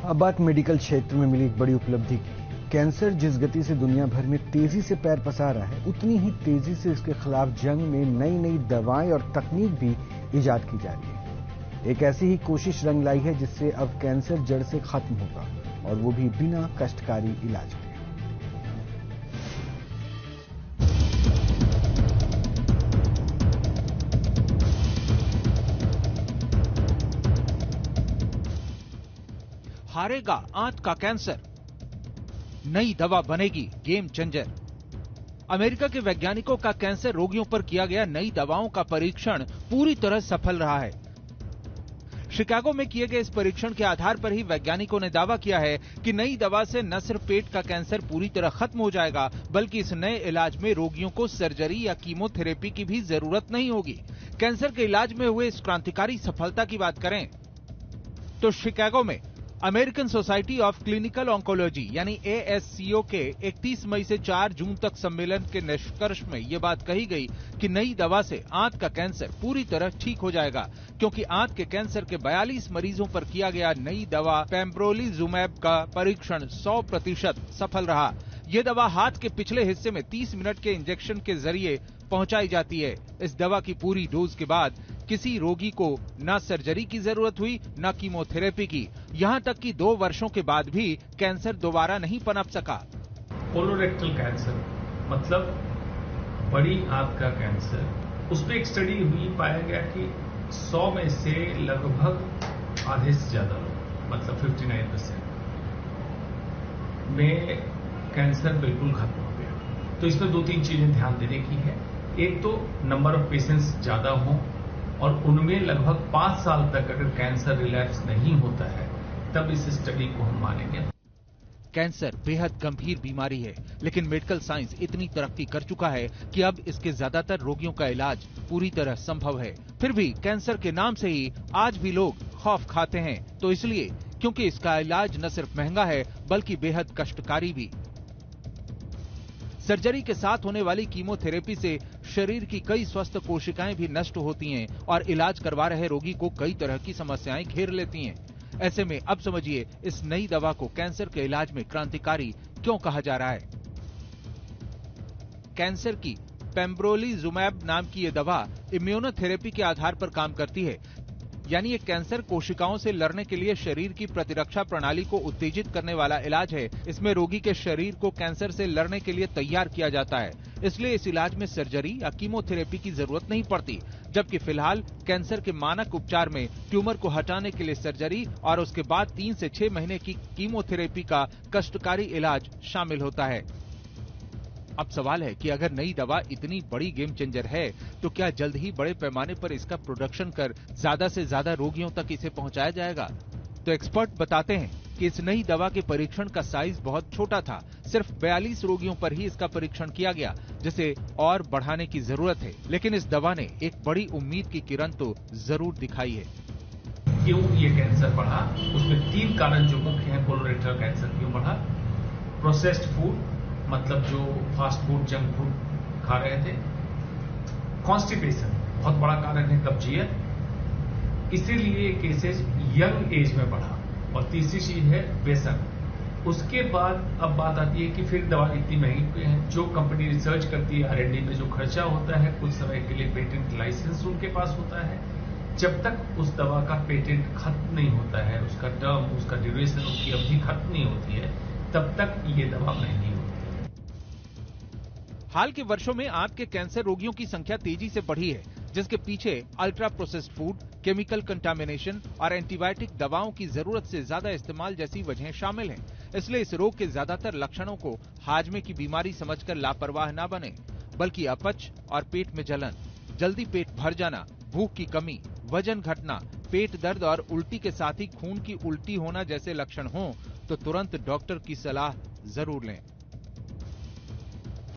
अब बात मेडिकल क्षेत्र में मिली एक बड़ी उपलब्धि की। कैंसर जिस गति से दुनिया भर में तेजी से पैर पसार रहा है, उतनी ही तेजी से इसके खिलाफ जंग में नई नई दवाएं और तकनीक भी इजाद की जा रही है। एक ऐसी ही कोशिश रंग लाई है जिससे अब कैंसर जड़ से खत्म होगा, और वो भी बिना कष्टकारी इलाज के। हारेगा आंत का कैंसर, नई दवा बनेगी गेम चेंजर। अमेरिका के वैज्ञानिकों का कैंसर रोगियों पर किया गया नई दवाओं का परीक्षण पूरी तरह सफल रहा है। शिकागो में किए गए इस परीक्षण के आधार पर ही वैज्ञानिकों ने दावा किया है कि नई दवा से न सिर्फ पेट का कैंसर पूरी तरह खत्म हो जाएगा, बल्कि इस नए इलाज में रोगियों को सर्जरी या कीमोथेरेपी की भी जरूरत नहीं होगी। कैंसर के इलाज में हुए इस क्रांतिकारी सफलता की बात करें तो शिकागो में American society of clinical oncology यानी ASCO के 31 मई से 4 जून तक सम्मेलन के निष्कर्ष में यह बात कही गई कि नई दवा से आंत का कैंसर पूरी तरह ठीक हो जाएगा, क्योंकि आंत के कैंसर के 42 मरीजों पर किया गया नई दवा पेम्ब्रोलिजुमैब का परीक्षण 100% सफल रहा। यह दवा हाथ के पिछले हिस्से में 30 मिनट के इंजेक्शन के जरिए पहुंचाई जाती है। इस दवा की पूरी डोज के बाद किसी रोगी को न सर्जरी की जरूरत हुई, न कीमोथेरेपी की। यहां तक कि 2 वर्षों के बाद भी कैंसर दोबारा नहीं पनप सका। कोलोरेक्टल कैंसर मतलब बड़ी आंत का कैंसर, उस पर एक स्टडी हुई, पाया गया कि 100 में से लगभग आधे से ज्यादा लोग, मतलब 59% में कैंसर बिल्कुल खत्म हो गया। तो इसमें 2-3 चीजें ध्यान देने की है। एक तो नंबर ऑफ पेशेंट्स ज्यादा हों, और उनमें लगभग 5 साल तक अगर कैंसर रिलैप्स नहीं होता है, तब इस स्टडी को हम मानेंगे। कैंसर बेहद गंभीर बीमारी है, लेकिन मेडिकल साइंस इतनी तरक्की कर चुका है कि अब इसके ज्यादातर रोगियों का इलाज पूरी तरह संभव है। फिर भी कैंसर के नाम से ही आज भी लोग खौफ खाते हैं, तो इसलिए क्योंकि इसका इलाज न सिर्फ महंगा है बल्कि बेहद कष्टकारी भी। सर्जरी के साथ होने वाली कीमोथेरेपी से शरीर की कई स्वस्थ कोशिकाएं भी नष्ट होती हैं और इलाज करवा रहे रोगी को कई तरह की समस्याएं घेर लेती हैं। ऐसे में अब समझिए इस नई दवा को कैंसर के इलाज में क्रांतिकारी क्यों कहा जा रहा है। कैंसर की पेम्ब्रोलिजुमैब नाम की यह दवा इम्यूनोथेरेपी के आधार पर काम करती है, यानी ये कैंसर कोशिकाओं से लड़ने के लिए शरीर की प्रतिरक्षा प्रणाली को उत्तेजित करने वाला इलाज है। इसमें रोगी के शरीर को कैंसर से लड़ने के लिए तैयार किया जाता है, इसलिए इस इलाज में सर्जरी या कीमोथेरेपी की जरूरत नहीं पड़ती। जबकि फिलहाल कैंसर के मानक उपचार में ट्यूमर को हटाने के लिए सर्जरी और उसके बाद 3 से 6 महीने की कीमोथेरेपी का कष्टकारी इलाज शामिल होता है। अब सवाल है कि अगर नई दवा इतनी बड़ी गेम चेंजर है, तो क्या जल्द ही बड़े पैमाने पर इसका प्रोडक्शन कर ज्यादा से ज्यादा रोगियों तक इसे पहुंचाया जाएगा? तो एक्सपर्ट बताते हैं कि इस नई दवा के परीक्षण का साइज बहुत छोटा था, सिर्फ 42 रोगियों पर ही इसका परीक्षण किया गया, जिसे और बढ़ाने की जरूरत है। लेकिन इस दवा ने एक बड़ी उम्मीद की किरण तो जरूर दिखाई है। क्यों ये कैंसर बढ़ा? उसमें 3 कारण जो मुख्य हैं कोलोरेक्टल कैंसर क्यों बढ़ा। प्रोसेस्ड फूड, मतलब जो फास्ट फूड, जंक फूड खा रहे थे। कॉन्स्टिपेशन बहुत बड़ा कारण है, कब्जियत, इसीलिए केसेस यंग एज में बढ़ा। और तीसरी चीज है व्यसन। उसके बाद अब बात आती है कि फिर दवा इतनी महंगी है, जो कंपनी रिसर्च करती है, R&D में जो खर्चा होता है, कुछ समय के लिए पेटेंट लाइसेंस उनके पास होता है। जब तक उस दवा का पेटेंट खत्म नहीं होता है, उसका टर्म, उसका ड्यूरेशन, उसकी अवधि खत्म नहीं होती है, तब तक ये दवा महंगी होती है। हाल के वर्षों में आंत के कैंसर रोगियों की संख्या तेजी से बढ़ी है, जिसके पीछे ultra processed food, chemical contamination और एंटीबायोटिक दवाओं की जरूरत से ज्यादा इस्तेमाल जैसी वजहें शामिल हैं। इसलिए इस रोग के ज्यादातर लक्षणों को हाजमे की बीमारी समझकर लापरवाह न बने, बल्कि अपच और पेट में जलन, जल्दी पेट भर जाना, भूख की कमी, वजन घटना, पेट दर्द और उल्टी के साथ ही खून की उल्टी होना जैसे लक्षण हों तो तुरंत डॉक्टर की सलाह जरूर लें।